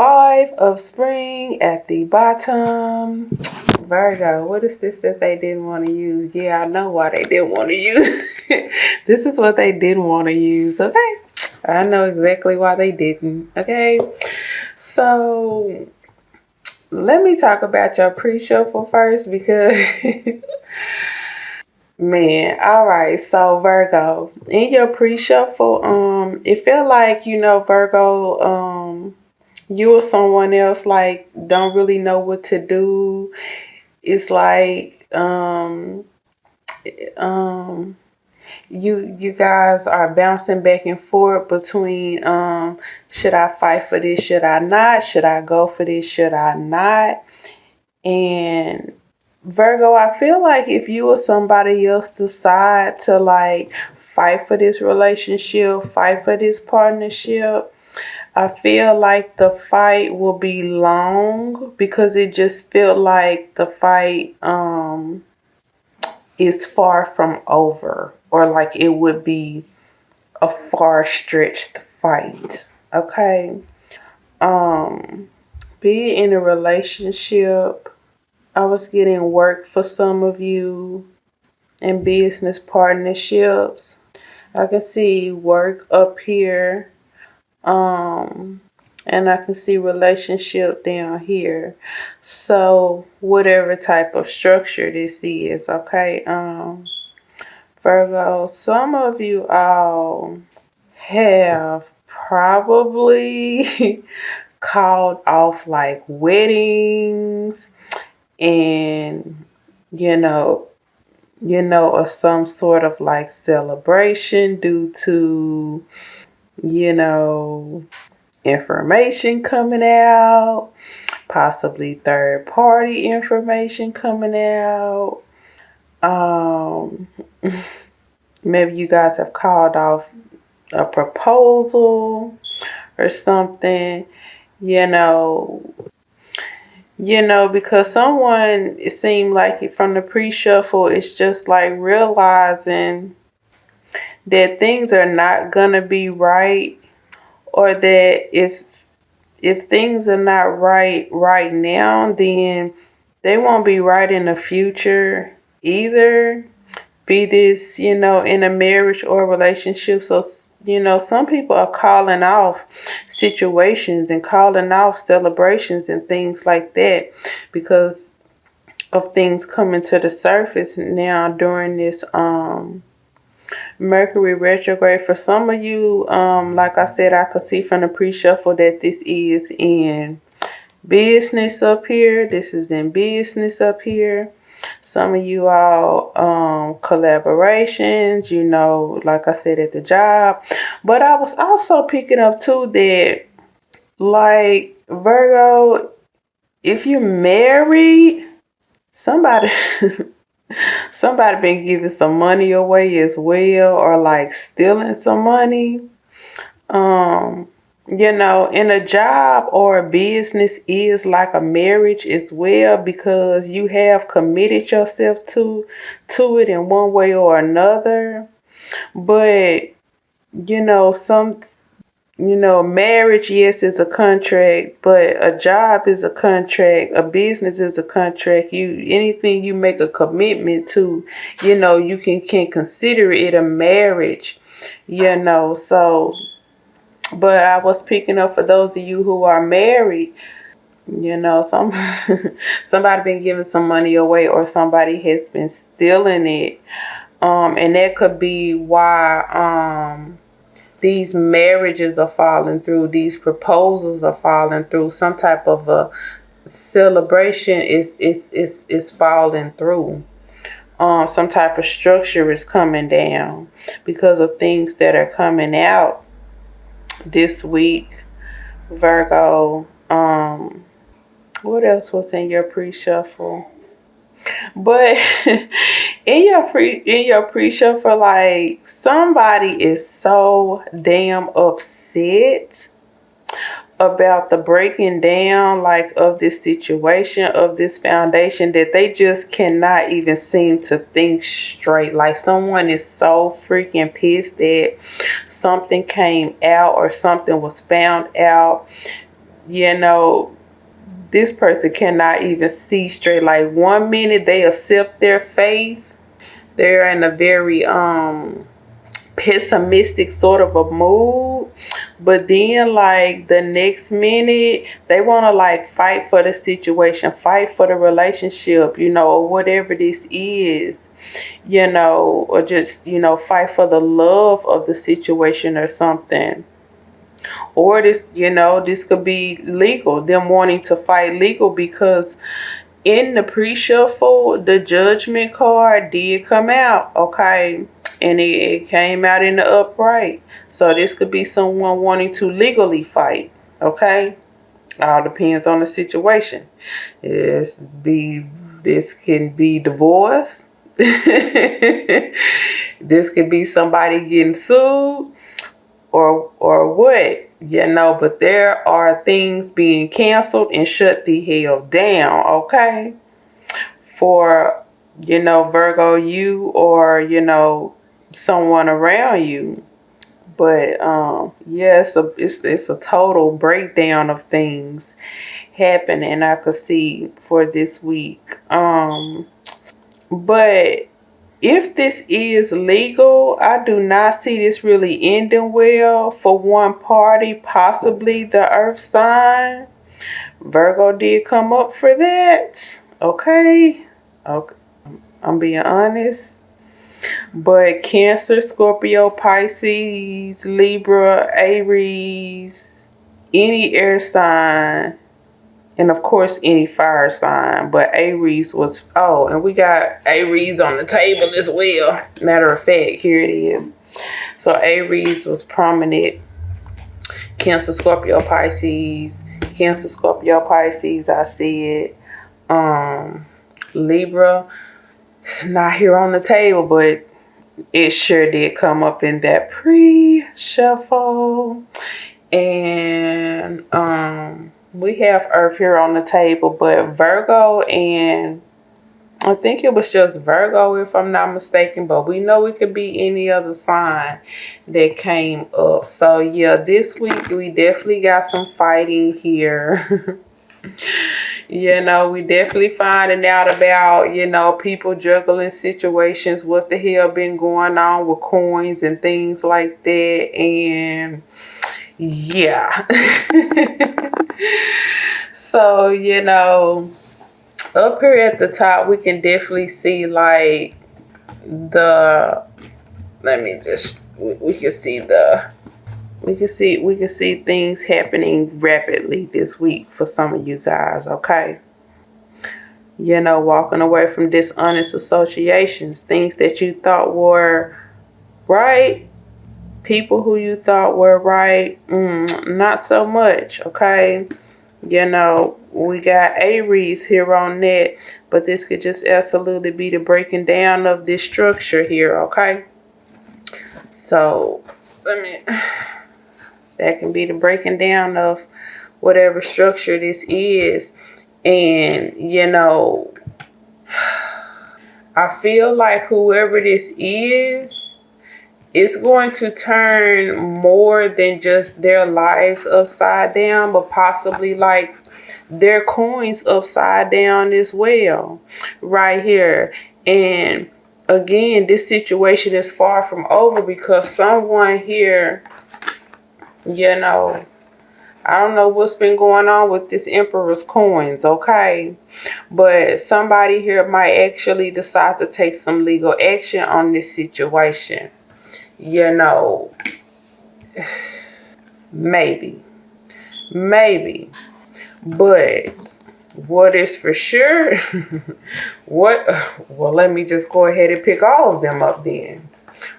Five of spring at the bottom. Virgo, what is this that they didn't want to use? Yeah, I know why they didn't want to use. This is what they didn't want to use, okay? I know exactly why they didn't, okay? So, let me talk about your pre-shuffle first because, man, all right. So, Virgo, in your pre-shuffle, it felt like, Virgo, you or someone else like don't really know what to do. It's like um you guys are bouncing back and forth between should I fight for this, should I not, should I go for this, should I not. And Virgo, I feel like if you or somebody else decide to like fight for this relationship, fight for this partnership, I feel like the fight will be long because it just felt like the fight is far from over, or like it would be a far stretched fight. Okay. Um be in a relationship. I was getting work for some of you and business partnerships. I can see work up here. And I can see relationship down here. So whatever type of structure this is, okay? Virgo, some of you all have probably called off like weddings and you know or some sort of like celebration due to you know information coming out, possibly third party information coming out. Um, Maybe you guys have called off a proposal or something, you know, because someone, it seemed like from the pre-shuffle, it's just like realizing that things are not gonna be right, or that if things are not right now, then they won't be right in the future either. Be this, in a marriage or a relationship. So, some people are calling off situations and calling off celebrations and things like that because of things coming to the surface now during this Mercury retrograde. For some of you, like I said, I could see from the pre-shuffle that this is in business up here. This is in business up here. Some of you all collaborations, like I said, at the job. But I was also picking up too that, like, Virgo, if you're married, somebody somebody been giving some money away as well, or like stealing some money. In a job or a business is like a marriage as well, because you have committed yourself to it in one way or another. But marriage, yes, is a contract, but a job is a contract, a business is a contract. Anything you make a commitment to, you can consider it a marriage, so. But I was picking up for those of you who are married, some somebody been giving some money away, or somebody has been stealing it. And that could be why these marriages are falling through, these proposals are falling through, some type of a celebration is falling through. Some type of structure is coming down because of things that are coming out this week, Virgo. What else was in your pre-shuffle? But in your pre-shuffle, like, somebody is so damn upset about the breaking down, like, of this situation, of this foundation, that they just cannot even seem to think straight. Like, someone is so freaking pissed that something came out or something was found out you know, this person cannot even see straight. Like 1 minute they accept their faith. They're in a very pessimistic sort of a mood, but then like the next minute they want to like fight for the situation, fight for the relationship, or whatever this is, or just fight for the love of the situation or something. Or this could be legal, them wanting to fight legal, because in the pre-shuffle, the judgment card did come out, okay? And it came out in the upright. So this could be someone wanting to legally fight, okay? All depends on the situation. This can be divorce. This could be somebody getting sued, or what, but there are things being canceled and shut the hell down, okay? For, Virgo, you, or, someone around you. But yeah, it's a total breakdown of things happening I could see for this week. But if this is legal, I do not see this really ending well for one party, possibly the earth sign. Virgo did come up for that. Okay. I'm being honest. But Cancer, Scorpio, Pisces, Libra, Aries, any air sign, and of course any fire sign, but Aries was, and we got Aries on the table as well. Matter of fact, here it is. So Aries was prominent. Cancer, Scorpio, Pisces. Cancer, Scorpio, Pisces, I see it. Libra, it's not here on the table, but it sure did come up in that pre-shuffle. And we have Earth here on the table, but Virgo, and I think it was just Virgo if I'm not mistaken, but we know it could be any other sign that came up. So yeah, this week we definitely got some fighting here. We definitely finding out about, people juggling situations, what the hell been going on with coins and things like that. And yeah. So, up here at the top, we can definitely see like we can see things happening rapidly this week for some of you guys, okay? Walking away from dishonest associations, things that you thought were right, people who you thought were right, not so much, okay? We got Aries here on that, but this could just absolutely be the breaking down of this structure here, okay? So, that can be the breaking down of whatever structure this is. And, I feel like whoever this is going to turn more than just their lives upside down, but possibly like their coins upside down as well, right here. And again, this situation is far from over, because someone here, I don't know what's been going on with this Emperor's coins, okay? But somebody here might actually decide to take some legal action on this situation. Maybe. But what is for sure, well, let me just go ahead and pick all of them up then.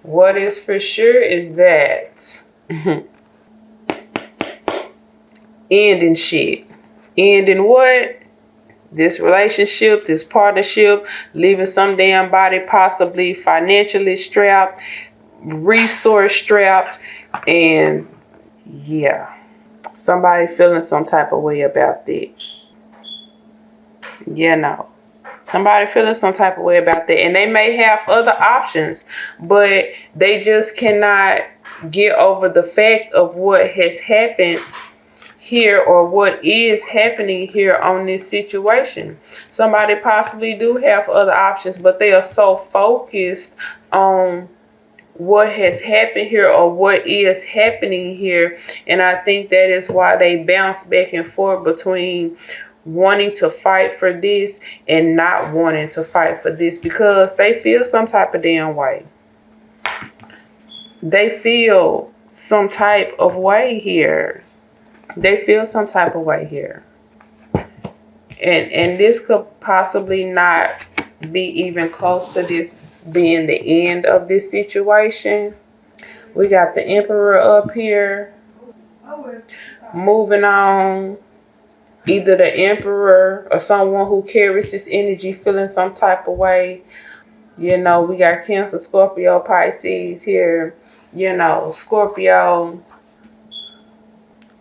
What is for sure is that ending shit. Ending what? This relationship, this partnership, leaving some damn body possibly financially strapped, resource strapped, and yeah, somebody feeling some type of way about that. Somebody feeling some type of way about that, and they may have other options, but they just cannot get over the fact of what has happened here or what is happening here on this situation. Somebody possibly do have other options, but they are so focused on what has happened here or what is happening here. And I think that is why they bounce back and forth between wanting to fight for this and not wanting to fight for this, because they feel some type of damn way. They feel some type of way here. They feel some type of way here. And this could possibly not be even close to this being the end of this situation. We got the Emperor up here. Moving on. Either the Emperor or someone who carries this energy feeling some type of way. You know, we got Cancer, Scorpio, Pisces here. You know, Scorpio,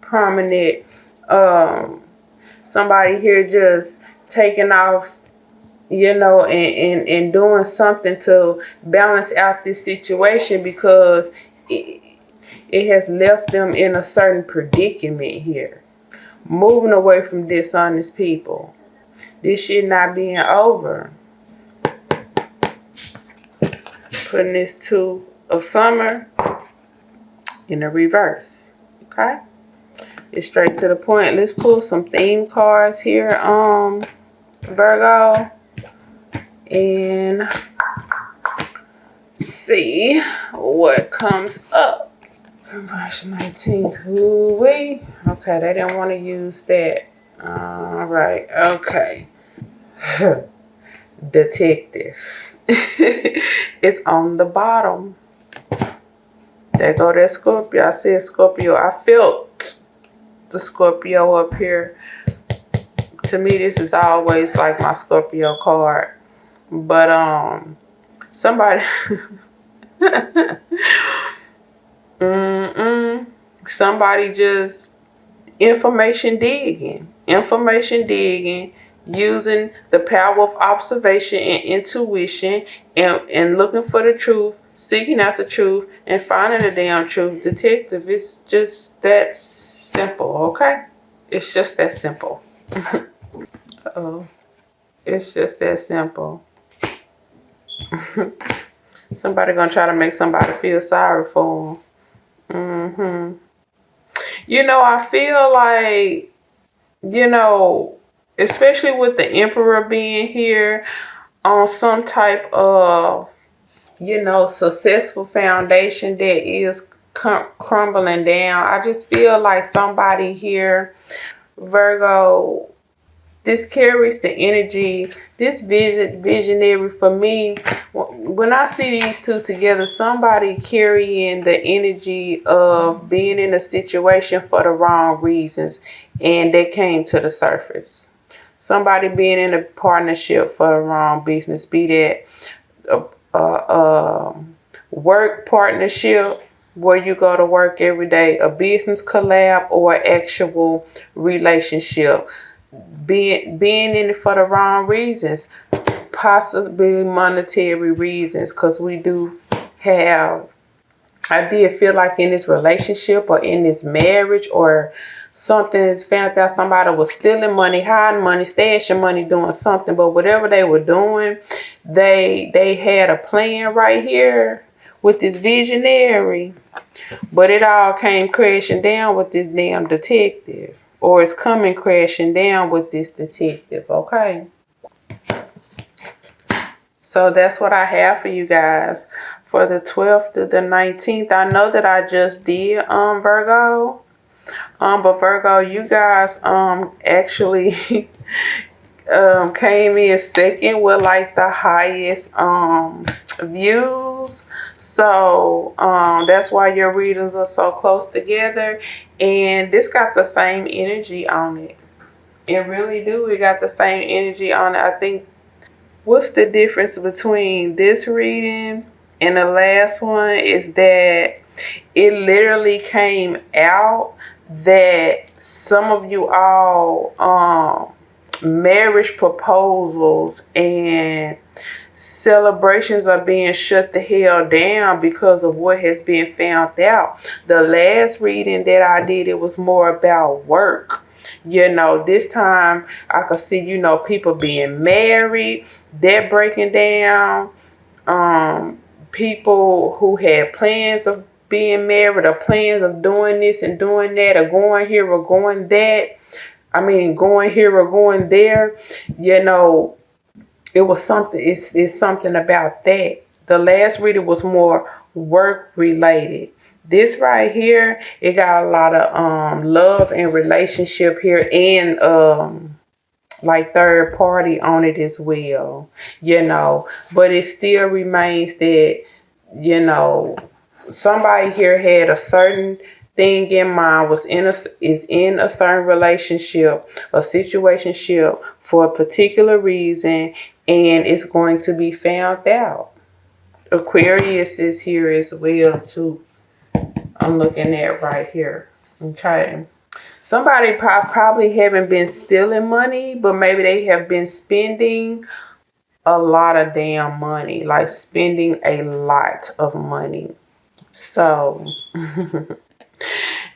prominent. Somebody here just taking off, you know, and doing something to balance out this situation, because it has left them in a certain predicament here. Moving away from dishonest people. This shit not being over. Putting this Two of Summer in the reverse. Okay? It's straight to the point. Let's pull some theme cards here, Virgo. And see what comes up. March 19th. Ooh-wee. Okay, they didn't want to use that. All right. Okay. Detective. It's on the bottom. There go that Scorpio. I said Scorpio. I felt the Scorpio up here. To me, this is always like my Scorpio card. But somebody somebody just information digging, using the power of observation and intuition, and looking for the truth, seeking out the truth, and finding the damn truth. Detective, it's just that simple, okay? It's just that simple. Uh-oh. It's just that simple. Somebody gonna try to make somebody feel sorry for them. You know, I feel like, you know, especially with the Emperor being here on some type of, you know, successful foundation that is crumbling down. I just feel like somebody here, Virgo, this carries the energy, this visionary for me. When I see these two together, somebody carrying the energy of being in a situation for the wrong reasons, and they came to the surface. Somebody being in a partnership for the wrong business, be that a work partnership where you go to work every day, a business collab, or actual relationship. Being in it for the wrong reasons, possibly monetary reasons, because we do have, I did feel like in this relationship or in this marriage or something, found out somebody was stealing money, hiding money, stashing money, doing something. But whatever they were doing, they had a plan right here with this visionary. But it all came crashing down with this damn detective. Or it's coming crashing down with this detective, okay? So that's what I have for you guys for the 12th through the 19th. I know that I just did Virgo. But Virgo, you guys actually came in second with like the highest views. So that's why your readings are so close together. And this got the same energy on it. It really do. It got the same energy on it. I think, what's the difference between this reading and the last one is that it literally came out that some of you all marriage proposals and Celebrations are being shut the hell down because of what has been found out. The last reading that I did, it was more about work. This time I could see, people being married, that breaking down. People who had plans of being married or plans of doing this and doing that or going here or going that. Going here or going there. It was something. It's something about that. The last reading was more work related. This right here, it got a lot of love and relationship here, and like third party on it as well. But it still remains that somebody here had a certain thing in mind, is in a certain relationship, a situationship for a particular reason, and it's going to be found out. Aquarius is here as well too. I'm looking at right here. Okay. Somebody probably haven't been stealing money, but maybe they have been spending a lot of damn money, like spending a lot of money. So,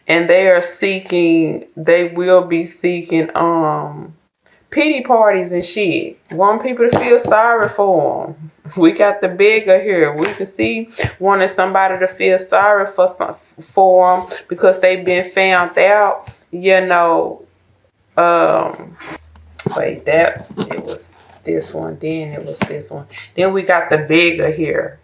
and they will be seeking pity parties and shit. Want people to feel sorry for them. We got the bigger here. We can see wanting somebody to feel sorry for them because they've been found out. Wait, it was this one. Then it was this one. Then we got the bigger here.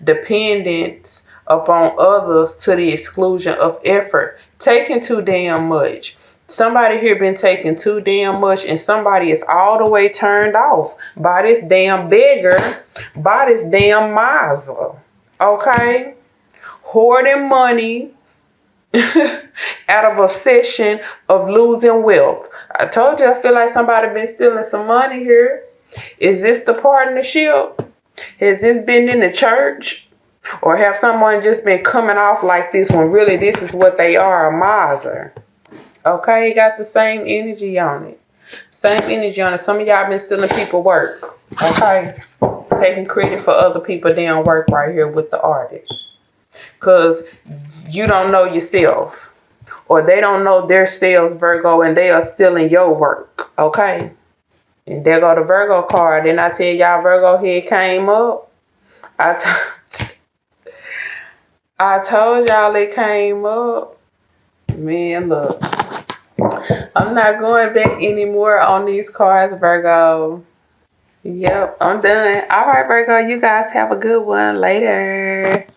Dependence upon others to the exclusion of effort. Taking too damn much. Somebody here been taking too damn much, and somebody is all the way turned off by this damn beggar, by this damn miser. Okay? Hoarding money out of obsession of losing wealth. I told you I feel like somebody been stealing some money here. Is this the partnership? Has this been in the church? Or have someone just been coming off like this when really this is what they are, a miser? Okay, got the same energy on it. Same energy on it. Some of y'all been stealing people work. Okay? Taking credit for other people damn work right here with the artist. Because you don't know yourself. Or they don't know their selves, Virgo, and they are stealing your work. Okay? And there go the Virgo card. Then I tell y'all Virgo head came up. I told y'all it came up. Man, look. I'm not going back anymore on these cards, Virgo. Yep, I'm done. All right, Virgo, you guys have a good one. Later.